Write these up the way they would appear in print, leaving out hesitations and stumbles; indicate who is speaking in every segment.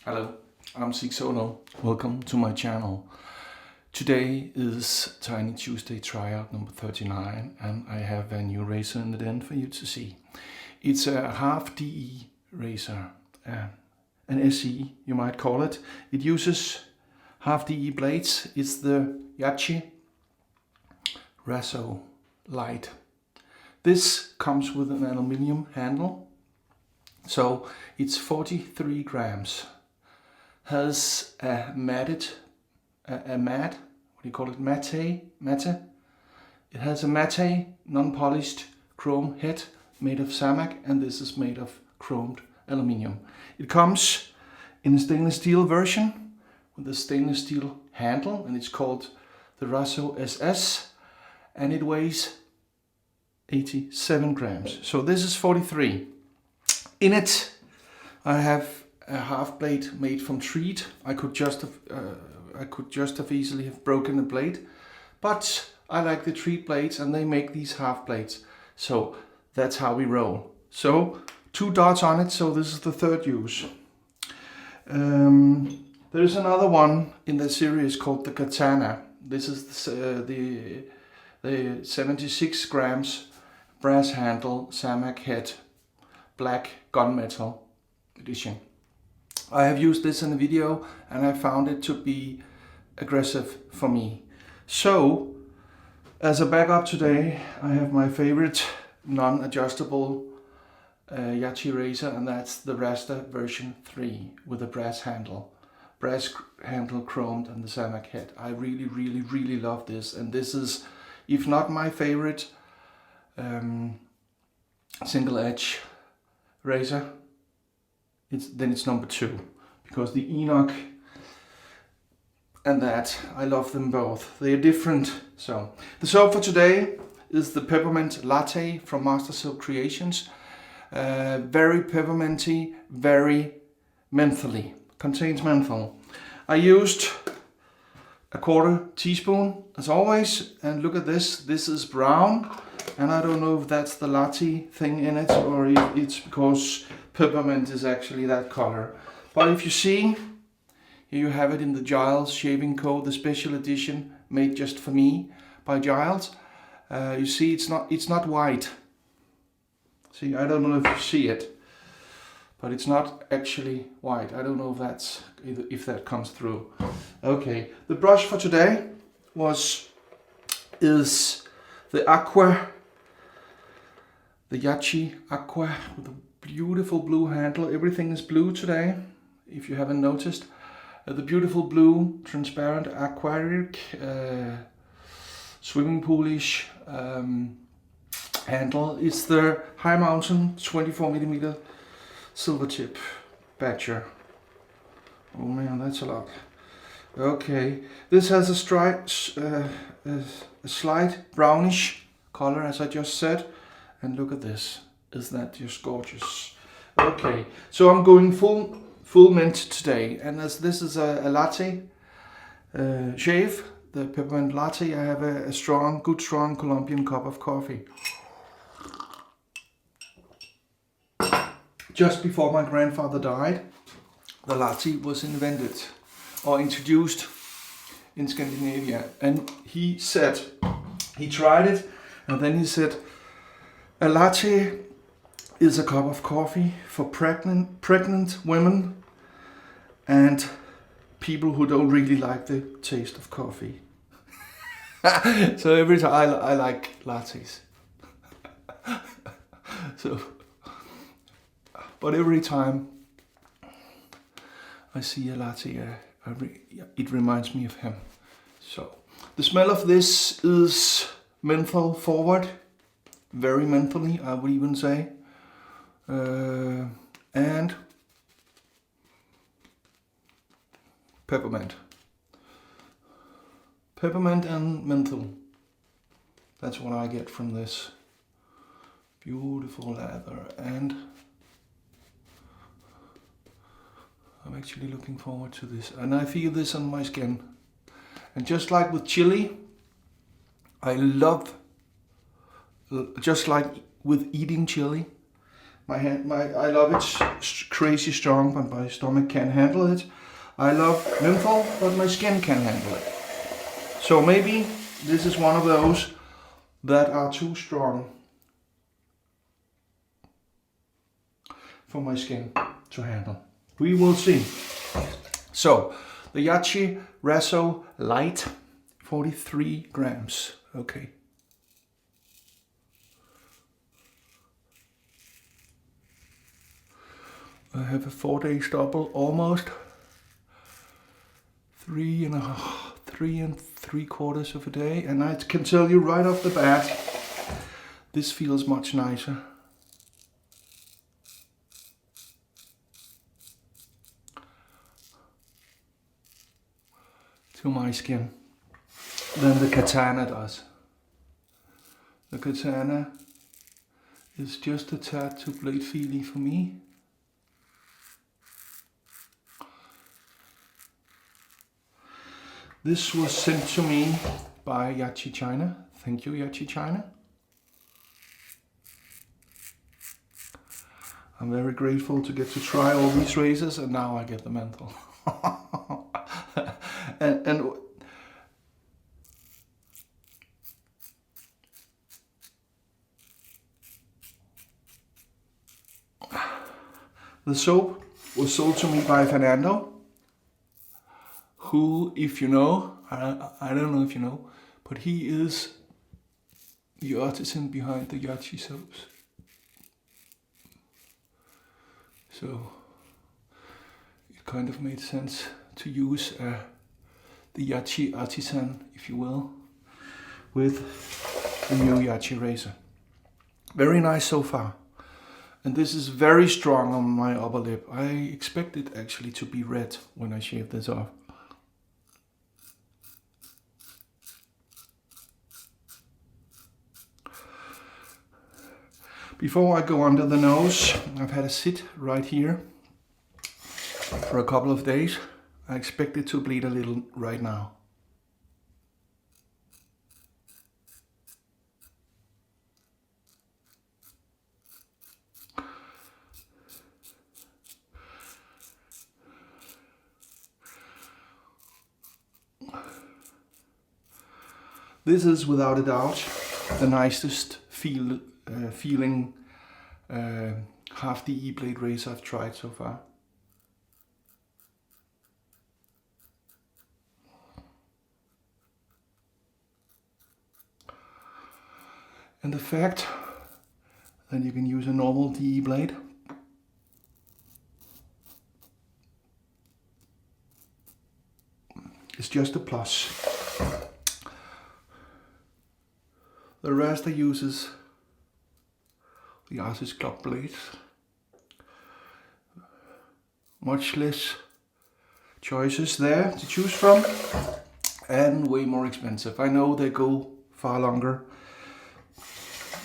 Speaker 1: Hello, I'm Sigsolo. Welcome to my channel. Today is Tiny Tuesday tryout number 39 and I have a new razor in the den for you to see. It's a half DE razor, an SE you might call it. It uses half DE blades. It's the Yaqi Razzo Lite. This comes with an aluminium handle, so it's 43 grams. Has a matte, what do you call it, matte? It has a matte, non-polished chrome head made of samac, and this is made of chromed aluminium. It comes in a stainless steel version with a stainless steel handle, and it's called the Razzo SS, and it weighs 87 grams. So this is 43. In it, I have a half blade made from Treet. I could just have easily have broken the blade, but I like the Treet blades and they make these half blades. So that's how we roll. So 2 dots on it, so this is the third use. There's another one in the series called the Katana. This is the 76 grams brass handle samac head black gunmetal edition. I have used this in a video and I found it to be aggressive for me. So as a backup today, I have my favorite non-adjustable Yaqi razor, and that's the Razzo version 3 with a brass handle chromed and the samac head. I really love this, and this is, if not my favorite single edge razor, then it's number 2, because the Enoch and that, I love them both. They are different. So the soap for today is the Peppermint Latte from Master Silk Creations. Very pepperminty, very mentholy. Contains menthol. I used a 1/4 teaspoon as always, and look at this. This is brown, and I don't know if that's the latte thing in it or if it's because peppermint is actually that color. But if you see, here you have it in the Giles shaving co, the special edition made just for me by Giles. You see, it's not white. See, I don't know if you see it, but it's not actually white. I don't know if that comes through. Okay, the brush for today is the Aqua, the Yaqi Aqua with a beautiful blue handle. Everything is blue today, if you haven't noticed. The beautiful blue, transparent, aquatic, swimming poolish handle. It's the High Mountain 24mm Silvertip Badger. Oh man, that's a lot. Okay, this has a slight brownish color, as I just said. And look at this. Isn't that just gorgeous? Okay, so I'm going full mint today, and as this is a latte shave, the Peppermint Latte, I have a good strong Colombian cup of coffee. Just before my grandfather died, the latte was invented or introduced in Scandinavia, and he said, he tried it, and then he said, a latte is a cup of coffee for pregnant women and people who don't really like the taste of coffee. So every time I like lattes. So, but every time I see a latte, it reminds me of him. So the smell of this is menthol forward, very mentholy, I would even say. And peppermint and menthol. That's what I get from this beautiful lather, and I'm actually looking forward to this, and I feel this on my skin. And just like with chili, I love, just like with eating chili, I love it crazy strong, but my stomach can't handle it. I love menthol, but my skin can't handle it. So maybe this is one of those that are too strong for my skin to handle. We will see. So, the Yaqi Razzo Lite, 43 grams. Okay. I have a 4 days double almost. 3.75 of a day, and I can tell you right off the bat, this feels much nicer. To my skin than the Katana does. The Katana is just a tad too blade feely for me. This was sent to me by Yaqi China. Thank you, Yaqi China. I'm very grateful to get to try all these razors, and now I get the menthol. and the soap was sold to me by Fernando, who, if you know, I don't know if you know, but he is the artisan behind the Yaqi soaps. So it kind of made sense to use the Yaqi artisan, if you will, with the new Yaqi razor. Very nice so far. And this is very strong on my upper lip. I expect it actually to be red when I shave this off. Before I go under the nose, I've had a sit right here for a couple of days. I expect it to bleed a little right now. This is without a doubt the nicest feeling half the E-blade razor I've tried so far. And the fact that you can use a normal DE blade is just a plus. The rest I uses the Artist Club blades. Much less choices there to choose from and way more expensive. I know they go far longer.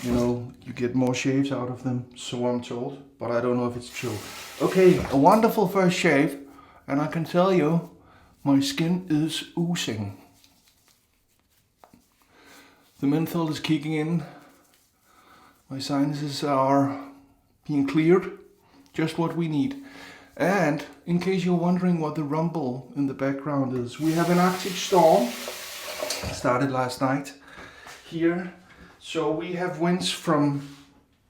Speaker 1: You know, you get more shaves out of them, so I'm told, but I don't know if it's true. Okay, a wonderful first shave, and I can tell you, my skin is oozing. The menthol is kicking in. My sinuses are being cleared, just what we need. And in case you're wondering what the rumble in the background is, we have an Arctic storm, started last night here. So we have winds from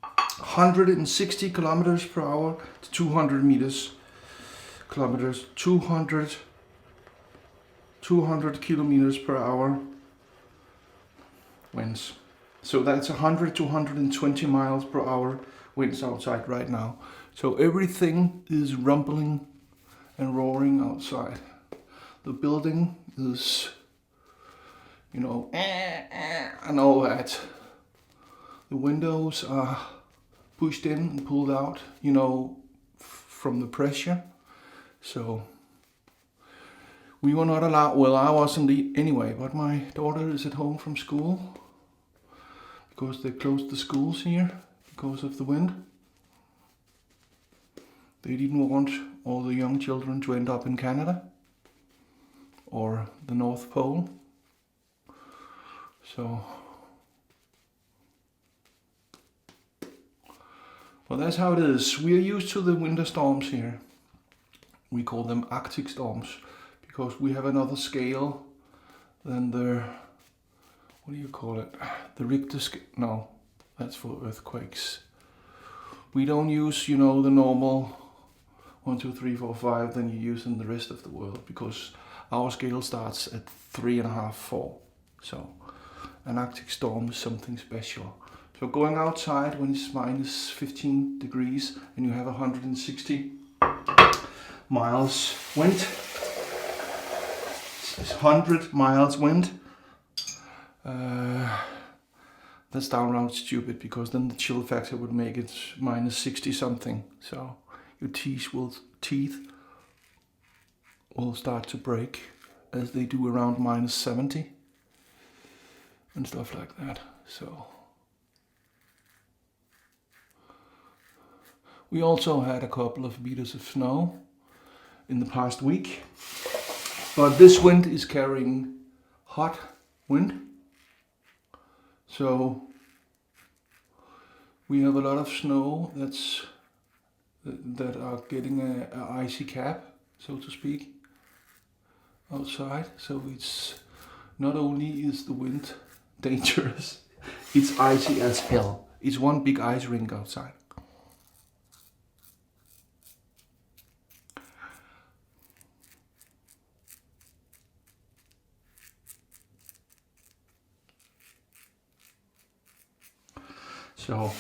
Speaker 1: 160 kilometers per hour to 200 kilometers, 200 kilometers per hour winds. So that's 100 to 120 miles per hour winds outside right now. So everything is rumbling and roaring outside. The building is, you know, and all that. The windows are pushed in and pulled out, you know, from the pressure. So we were not allowed, well, I wasn't anyway, but my daughter is at home from school because they closed the schools here because of the wind. They didn't want all the young children to end up in Canada or the North Pole. So Well, that's how it is. We are used to the winter storms here. We call them Arctic storms because we have another scale than the, what do you call it? The Richter scale. No, that's for earthquakes. We don't use, you know, the normal 1, 2, 3, 4, 5 than you use in the rest of the world, because our scale starts at 3.5, 4. So an Arctic storm is something special. So going outside when it's minus 15 degrees and you have 160 miles wind, it's 100 miles wind, that's downright stupid, because then the chill factor would make it minus 60 something. So your teeth will start to break, as they do around minus 70 and stuff like that. So we also had a couple of meters of snow in the past week, but this wind is carrying hot wind, so we have a lot of snow that are getting a icy cap, so to speak, outside. So it's not only is the wind dangerous, it's icy as hell. It's one big ice rink outside. So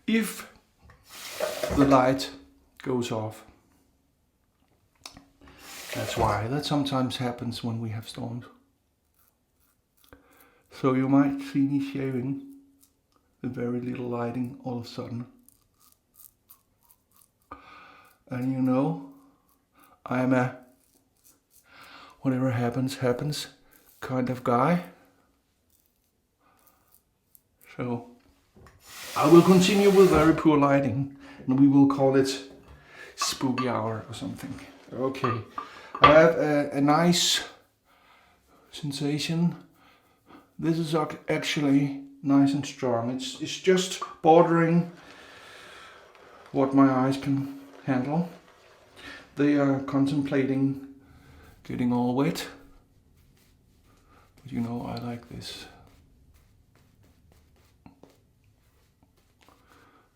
Speaker 1: if the light goes off, that's why. That sometimes happens when we have storms. So you might see me shaving with very little lighting all of a sudden. And you know, I'm a whatever happens, happens kind of guy. So I will continue with very poor lighting, and we will call it spooky hour or something. Okay, I have a nice sensation. This is actually nice and strong. It's just bordering what my eyes can handle. They are contemplating getting all wet, but you know, I like this.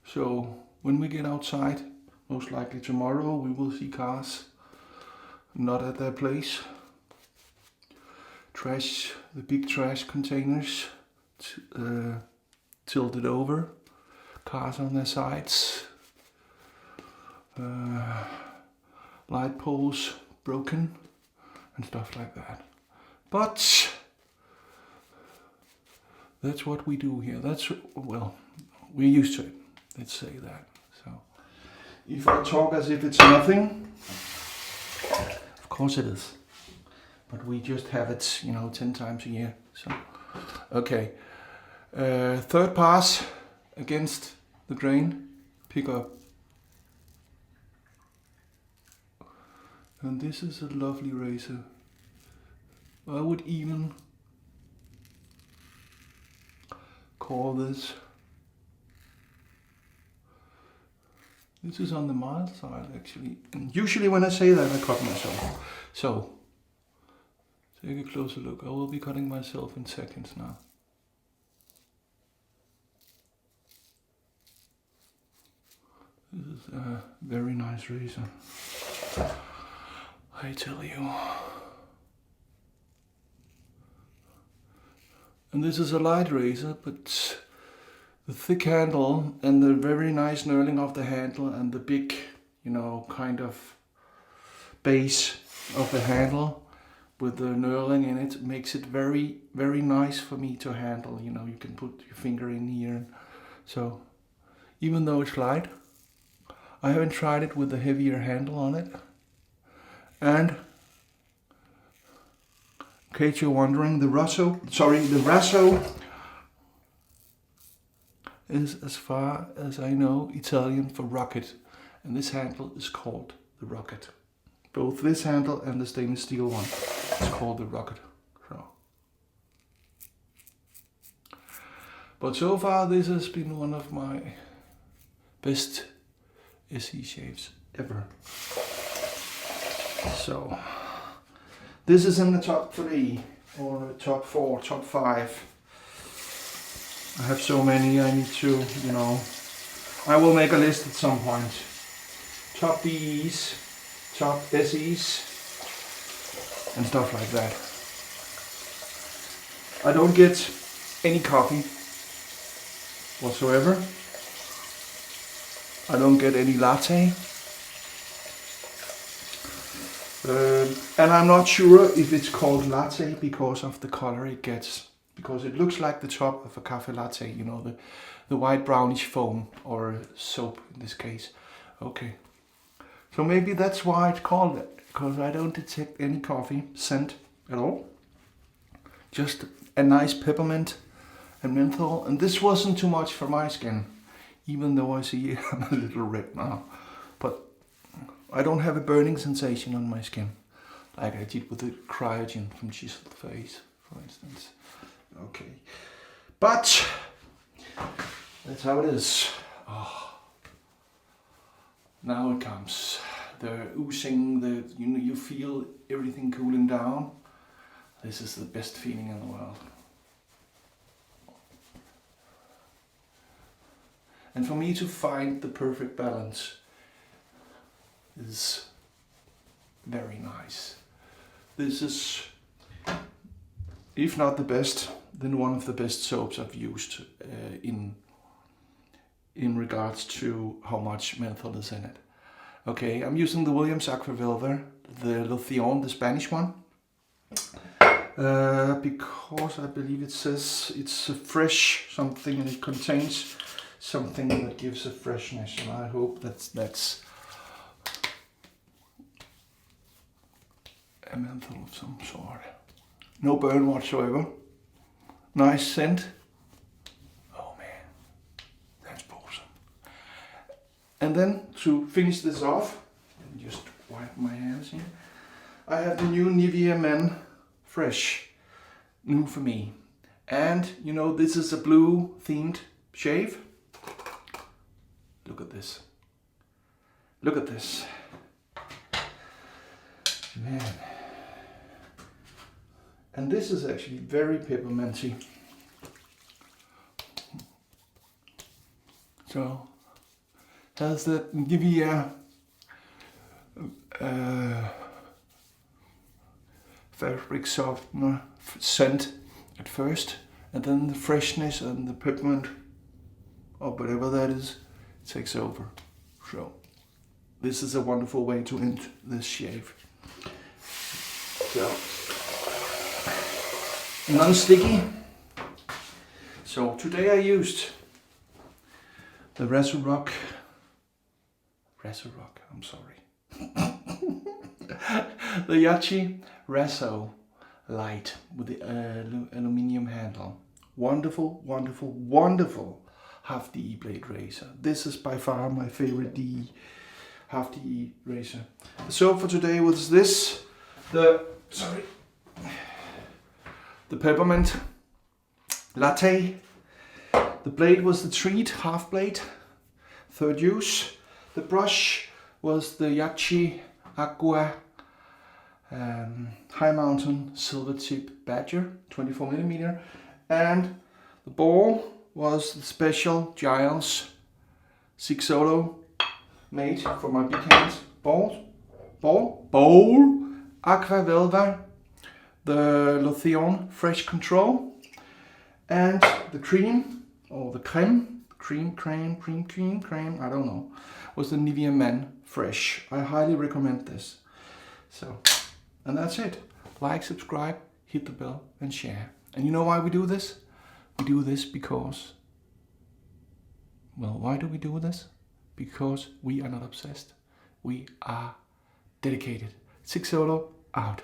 Speaker 1: So when we get outside, most likely tomorrow, we will see cars not at their place. Trash, the big trash containers tilted over, cars on their sides, light poles broken and stuff like that. But that's what we do here. Well, we're used to it. Let's say that. So if I talk as if it's nothing, of course it is. But we just have it, you know, 10 times a year. So, okay. Third pass against the grain, pick up. And this is a lovely razor. I would even call this is on the mild side actually. And usually when I say that, I cut myself. So take a closer look. I will be cutting myself in seconds now. This is a very nice razor, I tell you. And this is a light razor, but the thick handle and the very nice knurling of the handle and the big, you know, kind of base of the handle with the knurling in it makes it very, very nice for me to handle. You know, you can put your finger in here. So even though it's light, I haven't tried it with a heavier handle on it. And in case you're wondering, the Razzo is, as far as I know, Italian for rocket, and this handle is called the rocket. Both this handle and the stainless steel one is called the rocket. But so far this has been one of my best SE shaves ever. So this is in the top 3 or the top 4, top 5. I have so many I need to, you know, I will make a list at some point. Top B's, top SE's and stuff like that. I don't get any coffee whatsoever. I don't get any latte. And I'm not sure if it's called latte because of the color it gets. Because it looks like the top of a cafe latte, you know, the white brownish foam or soap in this case. Okay. So maybe that's why it's called that. Because I don't detect any coffee scent at all. Just a nice peppermint and menthol. And this wasn't too much for my skin. Even though I see I'm a little red now. But I don't have a burning sensation on my skin. Like I did with the cryogen from Chiseled Face, for instance. Okay. But that's how it is. Oh. Now it comes. The oozing, you feel everything cooling down. This is the best feeling in the world. And for me to find the perfect balance is very nice. This is, if not the best, then one of the best soaps I've used in regards to how much menthol is in it. Okay, I'm using the Williams Aqua Velva, the Locion, the Spanish one. Because I believe it says it's a fresh something and it contains something that gives a freshness, and I hope that's a menthol of some sort. No burn whatsoever. Nice scent. Oh man, that's awesome. And then to finish this off, let me just wipe my hands here. I have the new Nivea Men Fresh, new for me. And you know, this is a blue themed shave. Look at this. Look at this. Man. And this is actually very pepperminty. So, has that Nivea fabric softener scent at first, and then the freshness and the peppermint, or whatever that is, takes over. So, this is a wonderful way to end this shave. So, non-sticky. So today I used the I'm sorry. The Yaqi Razzo Lite with the aluminium handle. Wonderful, wonderful, wonderful half DE blade razor. This is by far my favorite DE half DE razor. The soap for today was this, the Peppermint Latte. The blade was the Treet half blade, third use. The brush was the Yaqi Aqua High Mountain Silvertip Badger 24mm, and the ball was the special Giles sigsolo made for my big hands. Bowl, Aqua Velva, the Locion Fresh Control, and the Creme, or the Creme, I don't know, was the Nivea Men Fresh. I highly recommend this. So, and that's it. Like, subscribe, hit the bell, and share. And you know why we do this? We do this because, well, why do we do this? Because we are not obsessed. We are dedicated. Sigsolo out.